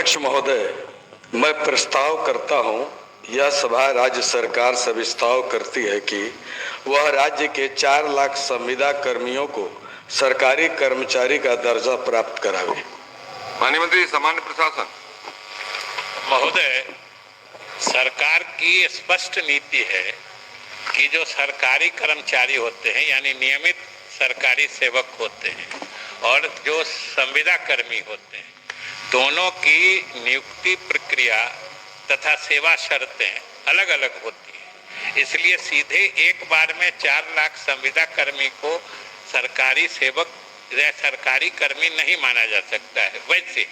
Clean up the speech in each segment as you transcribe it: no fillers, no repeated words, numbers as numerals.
अध्यक्ष महोदय, मैं प्रस्ताव करता हूं, यह सभा राज्य सरकार से प्रस्ताव करती है कि वह राज्य के 4 लाख संविदा कर्मियों को सरकारी कर्मचारी का दर्जा प्राप्त करावे। माननीय मंत्री सामान्य प्रशासन महोदय, सरकार की स्पष्ट नीति है कि जो सरकारी कर्मचारी होते हैं यानी नियमित सरकारी सेवक होते हैं और जो संविदा कर्मी होते हैं, दोनों की नियुक्ति प्रक्रिया तथा सेवा शर्तें अलग अलग होती हैं। इसलिए सीधे एक बार में 4 लाख संविदा कर्मी को सरकारी सेवक या सरकारी कर्मी नहीं माना जा सकता है। वैसे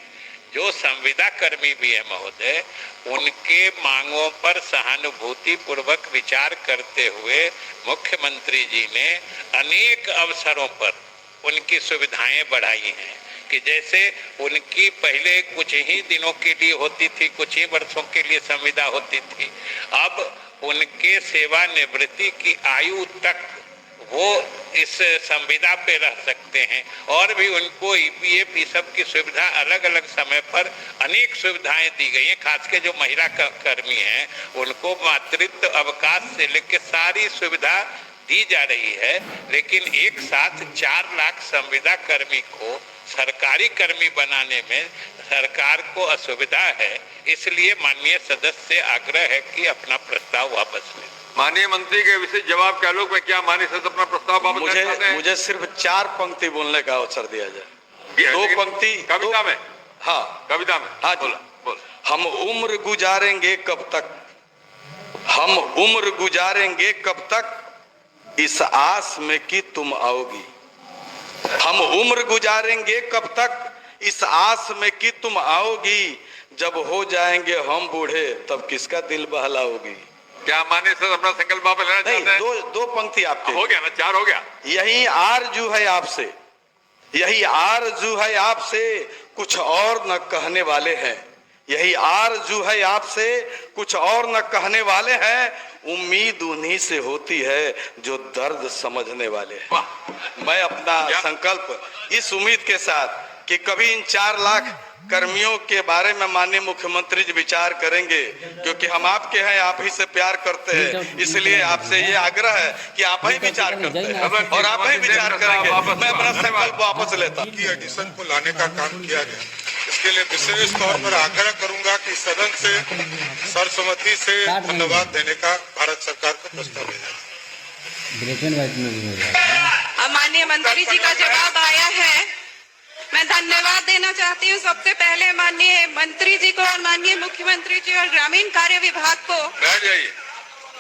जो संविदा कर्मी भी है महोदय, उनके मांगों पर सहानुभूति पूर्वक विचार करते हुए मुख्यमंत्री जी ने अनेक अवसरों पर उनकी सुविधाएं बढ़ाई हैं कि जैसे उनकी पहले कुछ ही दिनों के लिए होती थी, कुछ ही वर्षों के लिए संविदा होती थी, अब उनके सेवानिवृत्ति की आयु तक वो इस संविदा पे रह सकते हैं और भी उनको ईपीएफ ई सब की सुविधा अलग अलग समय पर अनेक सुविधाएं दी गई हैं। खास के जो महिला कर्मी हैं उनको मातृत्व अवकाश से लेकर सारी सुविधा दी जा रही है, लेकिन एक साथ 4 लाख संविदा कर्मी को सरकारी कर्मी बनाने में सरकार को असुविधा है। इसलिए माननीय सदस्य से आग्रह है कि अपना प्रस्ताव वापस लें। माननीय मंत्री के विशेष जवाब के आलोक में क्या माननीय सदस्य अपना प्रस्ताव वापस ले सकते हैं? मुझे सिर्फ 4 पंक्ति बोलने का अवसर दिया जाए। 2 पंक्ति कविता में? हाँ, कविता में। हाँ जी। बोल। हम उम्र गुजारेंगे कब तक, हम उम्र गुजारेंगे कब तक, इस आस में कि तुम आओगी। हम उम्र गुजारेंगे कब तक, इस आस में कि तुम आओगी। जब हो जाएंगे हम बूढ़े तब किसका दिल बहलाओगी। क्या माननीय सदस्य अपना संकल्प वापस लेना चाहते हैं? दो पंक्ति आपके हो गया ना, 4 हो गया। यही आरजू है आपसे, यही आरजू है आपसे, कुछ और न कहने वाले हैं। यही आरजू है आपसे, कुछ और न कहने वाले हैं। उम्मीद उन्हीं से होती है जो दर्द समझने वाले हैं। मैं अपना संकल्प इस उम्मीद के साथ कि कभी इन 4 लाख कर्मियों के बारे में माननीय मुख्यमंत्री जी विचार करेंगे, क्योंकि हम आपके हैं, आप ही से प्यार करते हैं, इसलिए आपसे ये आग्रह है कि आप ही विचार करते हैं और आप ही विचार करेंगे। मैं अपना संकल्प वापस लेता हूं। की एडिशन को लाने का काम किया गया, इसके लिए विशेष तौर पर आग्रह करूंगा कि सदन से सर्वसम्मति से धन्यवाद देने का भारत सरकार को प्रस्ताव भेजा। माननीय मंत्री जी का जवाब आया है। मैं धन्यवाद देना चाहती हूँ सबसे पहले माननीय मंत्री जी को और माननीय मुख्यमंत्री जी और ग्रामीण कार्य विभाग को।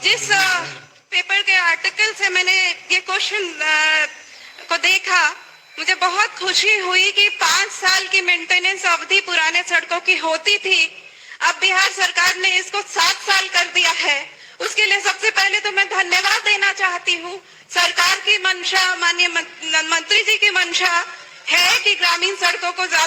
जिस पेपर के आर्टिकल से मैंने ये क्वेश्चन को देखा, मुझे बहुत खुशी हुई कि 5 साल की मेंटेनेंस अवधि पुराने सड़कों की होती थी, अब बिहार सरकार ने इसको 7 साल कर दिया है। उसके लिए सबसे पहले तो मैं धन्यवाद देना चाहती हूँ। सरकार की मंशा, माननीय मंत्री जी की मंशा है कि ग्रामीण सड़कों को ज्यादा